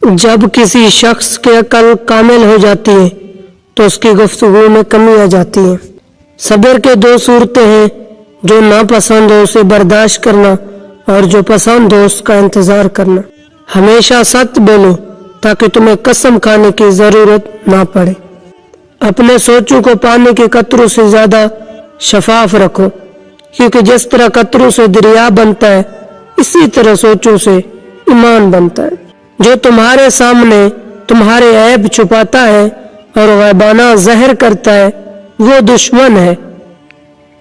جب کسی شخص کی عقل کامل ہو جاتی ہے تو اس کی گفتگو میں کمی آ جاتی ہے۔ صبر کے دو صورتیں ہیں، جو ناپسند ہو اسے برداشت کرنا اور جو پسند ہو اس کا انتظار کرنا۔ ہمیشہ سچ بولو تاکہ تمہیں قسم کھانے کی ضرورت نہ پڑے۔ اپنے سوچوں کو پانی کے قطروں سے زیادہ شفاف رکھو، کیونکہ جس طرح قطروں سے دریا بنتا ہے اسی طرح سوچوں سے ایمان بنتا ہے۔ جو تمہارے سامنے تمہارے عیب چھپاتا ہے اور غیبانہ زہر کرتا ہے وہ دشمن ہے۔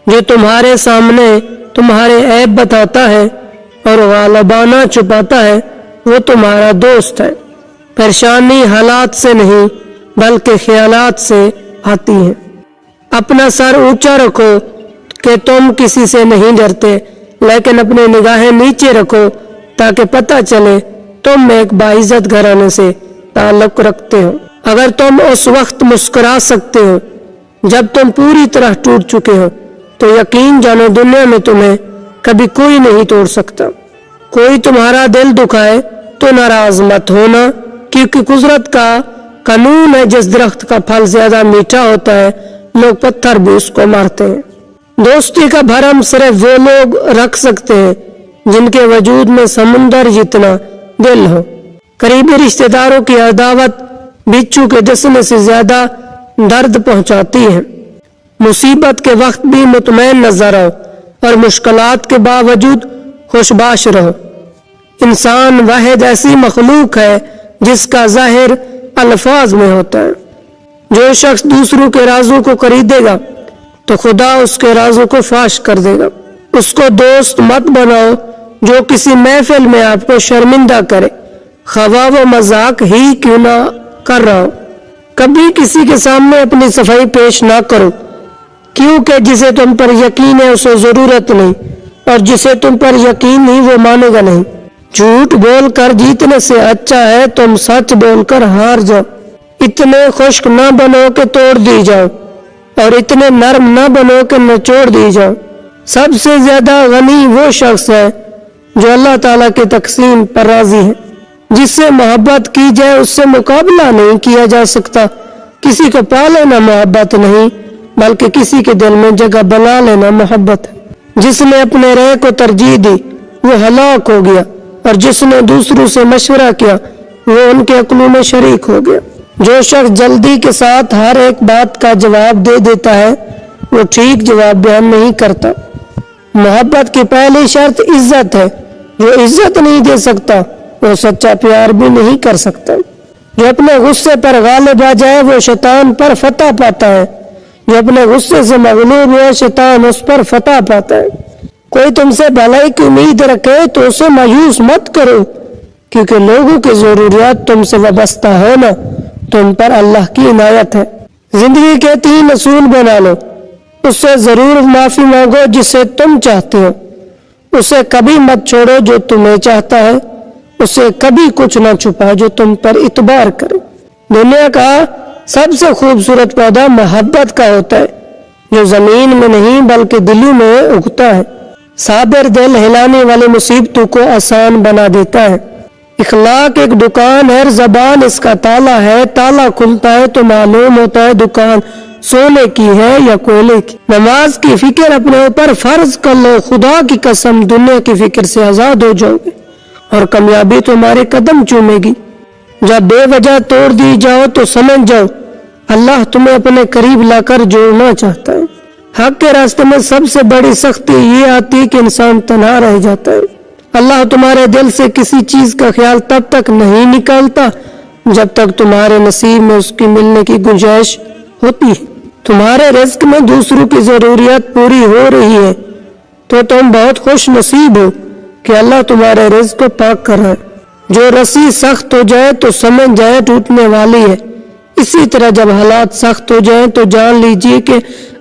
جو تمہارے سامنے تمہارے عیب بتاتا ہے اور غالبانہ چھپاتا ہے وہ تمہارا دوست ہے۔ پریشانی حالات سے نہیں بلکہ خیالات سے آتی ہے۔ اپنا سر اونچا رکھو کہ تم کسی سے نہیں ڈرتے، لیکن اپنی نگاہیں نیچے رکھو تاکہ پتہ چلے تم ایک باعزت گھرانے سے تعلق رکھتے ہو۔ اگر تم اس وقت مسکرا سکتے ہو جب تم پوری طرح ٹوٹ چکے ہو تو یقین جانو دنیا میں تمہیں کبھی کوئی نہیں توڑ سکتا۔ کوئی تمہارا دل دکھائے تو ناراض مت ہونا، کیونکہ قدرت کا قانون ہے جس درخت کا پھل زیادہ میٹھا ہوتا ہے لوگ پتھر بھی اس کو مارتے ہیں۔ دوستی کا بھرم صرف وہ لوگ رکھ سکتے ہیں جن کے وجود میں سمندر جتنا دل ہو۔ قریبی رشتہ داروں کی عداوت بچھو کے ڈسنے سے زیادہ درد پہنچاتی ہے۔ مصیبت کے وقت بھی مطمئن نظر آؤ اور مشکلات کے باوجود خوشباش رہو۔ انسان واحد ایسی مخلوق ہے جس کا ظاہر الفاظ میں ہوتا ہے۔ جو شخص دوسروں کے رازوں کو خریدے گا تو خدا اس کے رازوں کو فاش کر دے گا۔ اس کو دوست مت بناؤ جو کسی محفل میں آپ کو شرمندہ کرے، خواہ وہ مذاق ہی کیوں نہ کر رہا ہو۔ کبھی کسی کے سامنے اپنی صفائی پیش نہ کرو، کیونکہ جسے تم پر یقین ہے اسے ضرورت نہیں، اور جسے تم پر یقین نہیں وہ مانے گا نہیں۔ جھوٹ بول کر جیتنے سے اچھا ہے تم سچ بول کر ہار جاؤ۔ اتنے خشک نہ بنو کہ توڑ دی جاؤ، اور اتنے نرم نہ بنو کہ نچوڑ دی جاؤ۔ سب سے زیادہ غنی وہ شخص ہے جو اللہ تعالیٰ کی تقسیم پر راضی ہے۔ جس سے محبت کی جائے اس سے مقابلہ نہیں کیا جا سکتا۔ کسی کو پا لینا محبت نہیں بلکہ کسی کے دل میں جگہ بنا لینا محبت ہے۔ جس نے اپنے رے کو ترجیح دی وہ ہلاک ہو گیا، اور جس نے دوسروں سے مشورہ کیا وہ ان کے عقلوں میں شریک ہو گیا۔ جو شخص جلدی کے ساتھ ہر ایک بات کا جواب دے دیتا ہے وہ ٹھیک جواب بیان نہیں کرتا۔ محبت کی پہلی شرط عزت ہے۔ جو عزت نہیں دے سکتا وہ سچا پیار بھی نہیں کر سکتا۔ جو اپنے غصے پر غالب آ جائے وہ شیطان پر فتح پاتا ہے۔ جو اپنے غصے سے مغلوب ہو شیطان اس پر فتح پاتا ہے۔ کوئی تم سے بھلائی کی امید رکھے تو اسے مایوس مت کرو، کیونکہ لوگوں کی ضروریات تم سے وابستہ ہونا تم پر اللہ کی عنایت ہے۔ زندگی کے 3 اصول بنا لو۔ اس سے ضرور معافی مانگو جسے تم چاہتے ہو، اسے کبھی مت چھوڑو جو تمہیں چاہتا ہے، اسے کبھی کچھ نہ چھپا جو تم پر اعتبار کرے۔ دنیا کا سب سے خوبصورت پودا محبت کا ہوتا ہے جو زمین میں نہیں بلکہ دلوں میں اگتا ہے۔ صابر دل ہلانے والے مصیبتوں کو آسان بنا دیتا ہے۔ اخلاق ایک دکان ہے، زبان اس کا تالا ہے، تالا کھلتا ہے تو معلوم ہوتا ہے دکان سونے کی ہے یا کوئلے کی۔ نماز کی فکر اپنے اوپر فرض کر لو، خدا کی قسم دنیا کی فکر سے آزاد ہو جاؤ گے اور کامیابی تمہارے قدم چومے گی۔ جب بے وجہ توڑ دی جاؤ تو سمجھ جاؤ اللہ تمہیں اپنے قریب لا کر جوڑنا چاہتا ہے۔ حق کے راستے میں سب سے بڑی سختی یہ آتی کہ انسان تنہا رہ جاتا ہے۔ اللہ تمہارے دل سے کسی چیز کا خیال تب تک نہیں نکالتا جب تک تمہارے نصیب میں اس کی ملنے کی گنجائش ہوتی ہے۔ تمہارے رزق میں دوسروں کی ضروریات پوری ہو رہی ہے تو تم بہت خوش نصیب ہو کہ اللہ تمہارے رزق کو پاک کر رہا ہے۔ جو رسی سخت ہو جائے تو سمجھ جائے ٹوٹنے والی ہے، اسی طرح جب حالات سخت ہو جائیں تو جان لیجیے کہ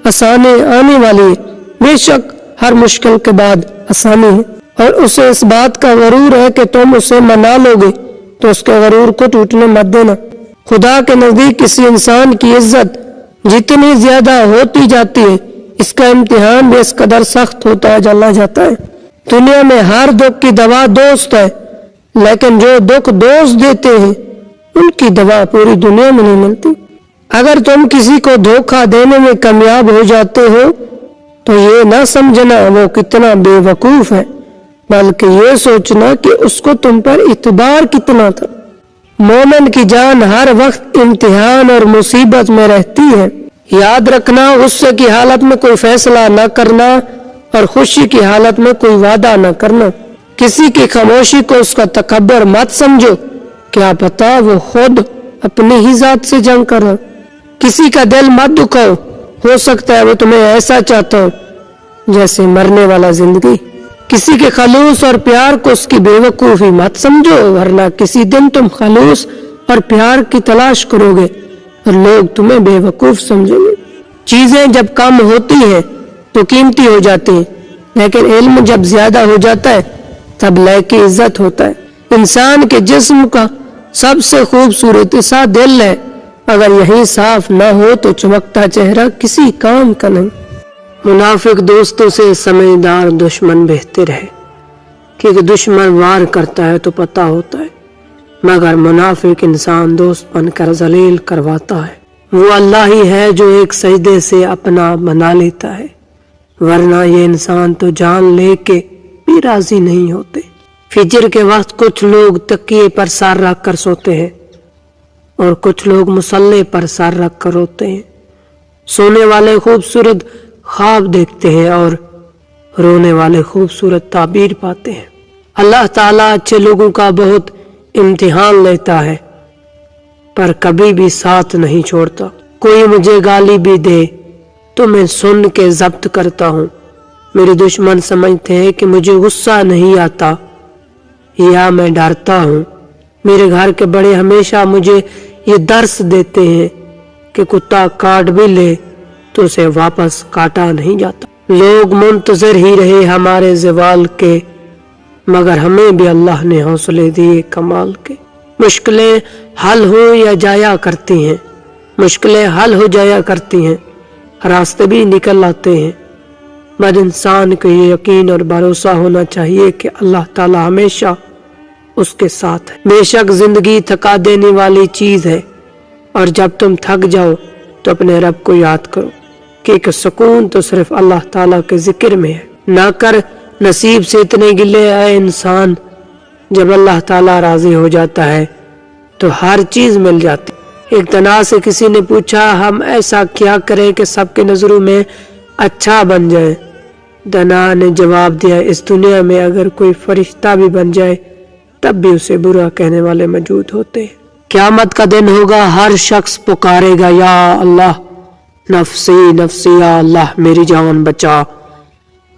آسانی آنے والی ہے۔ بے شک ہر مشکل کے بعد آسانی ہے، اور اسے اس بات کا غرور ہے کہ تم اسے منا لو گے تو اس کے غرور کو ٹوٹنے مت دینا۔ خدا کے نزدیک کسی انسان کی عزت جتنی زیادہ ہوتی جاتی ہے اس کا امتحان بھی اس قدر سخت ہوتا چلا جاتا ہے۔ دنیا میں ہر دکھ کی دوا دوست ہے، لیکن جو دکھ دوست دیتے ہیں ان کی دوا پوری دنیا میں نہیں ملتی۔ اگر تم کسی کو دھوکہ دینے میں کامیاب ہو جاتے ہو تو یہ نہ سمجھنا وہ کتنا بے وقوف ہے، بلکہ یہ سوچنا کہ اس کو تم پر اعتبار کتنا تھا۔ مومن کی جان ہر وقت امتحان اور مصیبت میں رہتی ہے۔ یاد رکھنا، غصے کی حالت میں کوئی فیصلہ نہ کرنا اور خوشی کی حالت میں کوئی وعدہ نہ کرنا۔ کسی کی خاموشی کو اس کا تکبر مت سمجھو، کیا پتا وہ خود اپنی ہی ذات سے جنگ کر رہا۔ کسی کا دل مت دکھاؤ، ہو سکتا ہے وہ تمہیں ایسا چاہتا ہو جیسے مرنے والا زندگی۔ کسی کے خلوص اور پیار کو اس کی بے وقوفی مت سمجھو، ورنہ کسی دن تم خلوص اور پیار کی تلاش کرو گے اور لوگ تمہیں بے وقوف سمجھیں گے۔ چیزیں جب کم ہوتی ہیں تو قیمتی ہو جاتی ہیں، لیکن علم جب زیادہ ہو جاتا ہے تب لے کی عزت ہوتا ہے۔ انسان کے جسم کا سب سے خوبصورت حصہ دل ہے، اگر یہی صاف نہ ہو تو چمکتا چہرہ کسی کام کا نہیں۔ منافق دوستوں سے سمجھدار دشمن بہتر ہے، کیونکہ دشمن وار کرتا ہے تو پتہ ہوتا ہے، مگر منافق انسان دوست بن کر ذلیل کرواتا ہے۔ وہ اللہ ہی ہے جو ایک سجدے سے اپنا بنا لیتا ہے، ورنہ یہ انسان تو جان لے کے بھی راضی نہیں ہوتے۔ فجر کے وقت کچھ لوگ تکیے پر سر رکھ کر سوتے ہیں اور کچھ لوگ مصلے پر سر رکھ کر روتے ہیں۔ سونے والے خوبصورت خواب دیکھتے ہیں اور رونے والے خوبصورت تعبیر پاتے ہیں۔ اللہ تعالیٰ اچھے لوگوں کا بہت امتحان لیتا ہے پر کبھی بھی ساتھ نہیں چھوڑتا۔ کوئی مجھے گالی بھی دے تو میں سن کے ضبط کرتا ہوں۔ میرے دشمن سمجھتے ہیں کہ مجھے غصہ نہیں آتا یا میں ڈرتا ہوں۔ میرے گھر کے بڑے ہمیشہ مجھے یہ درس دیتے ہیں کہ کتا کاٹ بھی لے تو اسے واپس کاٹا نہیں جاتا۔ لوگ منتظر ہی رہے ہمارے زوال کے، مگر ہمیں بھی اللہ نے حوصلے دیے کمال کے۔ مشکلیں حل ہو یا جایا کرتی ہیں، مشکلیں حل ہو جایا کرتی ہیں، راستے بھی نکل آتے ہیں، مگر انسان کو یہ یقین اور بھروسہ ہونا چاہیے کہ اللہ تعالی ہمیشہ اس کے ساتھ ہے۔ بے شک زندگی تھکا دینے والی چیز ہے، اور جب تم تھک جاؤ تو اپنے رب کو یاد کرو، کیونکہ سکون تو صرف اللہ تعالیٰ کے ذکر میں ہے۔ نہ کر نصیب سے اتنے گلے اے انسان، جب اللہ تعالیٰ راضی ہو جاتا ہے تو ہر چیز مل جاتی۔ ایک دنا سے کسی نے پوچھا، ہم ایسا کیا کریں کہ سب کے نظروں میں اچھا بن جائے؟ دنا نے جواب دیا، اس دنیا میں اگر کوئی فرشتہ بھی بن جائے تب بھی اسے برا کہنے والے موجود ہوتے ہیں۔ قیامت کا دن ہوگا، ہر شخص پکارے گا، یا اللہ نفسی نفسی، یا اللہ میری جان بچا۔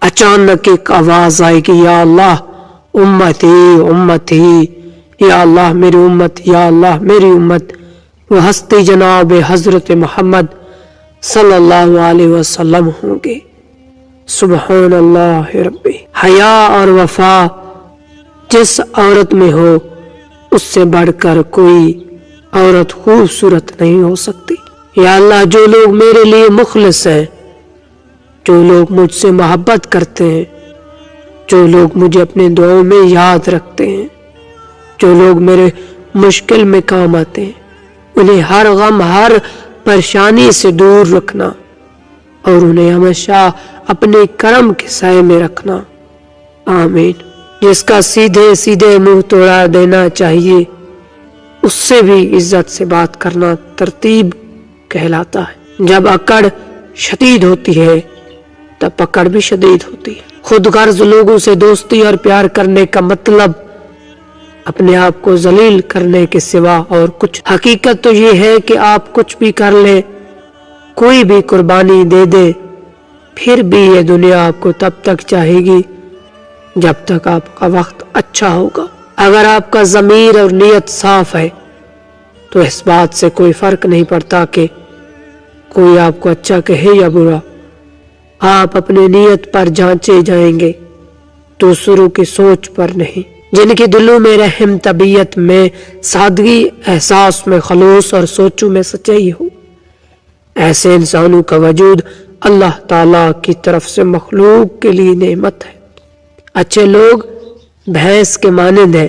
اچانک ایک آواز آئے گی، یا اللہ امتی امتی، یا اللہ میری امت، یا اللہ میری امت۔ وہ ہستی جناب حضرت محمد صلی اللہ علیہ وسلم ہوں گے۔ سبحان اللہ ربی۔ حیا اور وفا جس عورت میں ہو اس سے بڑھ کر کوئی عورت خوبصورت نہیں ہو سکتی۔ یا اللہ جو لوگ میرے لیے مخلص ہیں، جو لوگ مجھ سے محبت کرتے ہیں، جو لوگ مجھے اپنے دعاؤں میں یاد رکھتے ہیں، جو لوگ میرے مشکل میں کام آتے ہیں، انہیں ہر غم ہر پریشانی سے دور رکھنا اور انہیں ہمیشہ اپنے کرم کے سائے میں رکھنا، آمین۔ جس کا سیدھے سیدھے منہ توڑا دینا چاہیے، اس سے بھی عزت سے بات کرنا ترتیب کہلاتا ہے۔ جب اکڑ شدید ہوتی ہے تب پکڑ بھی شدید ہوتی ہے۔ خود غرض لوگوں سے دوستی اور پیار کرنے کا مطلب اپنے آپ کو ذلیل کرنے کے سوا اور کچھ۔ حقیقت تو یہ ہے کہ آپ کچھ بھی کر لیں، کوئی بھی قربانی دے دے، پھر بھی یہ دنیا آپ کو تب تک چاہے گی جب تک آپ کا وقت اچھا ہوگا۔ اگر آپ کا ضمیر اور نیت صاف ہے تو اس بات سے کوئی فرق نہیں پڑتا کہ کوئی آپ کو اچھا کہے یا برا، آپ اپنے نیت پر جانچے جائیں گے، دوسروں کی سوچ پر نہیں۔ جن کے دلوں میں رحم، طبیعت میں سادگی، احساس میں خلوص اور سوچوں میں سچائی ہو، ایسے انسانوں کا وجود اللہ تعالیٰ کی طرف سے مخلوق کے لیے نعمت ہے۔ اچھے لوگ بھینس کے مانند ہیں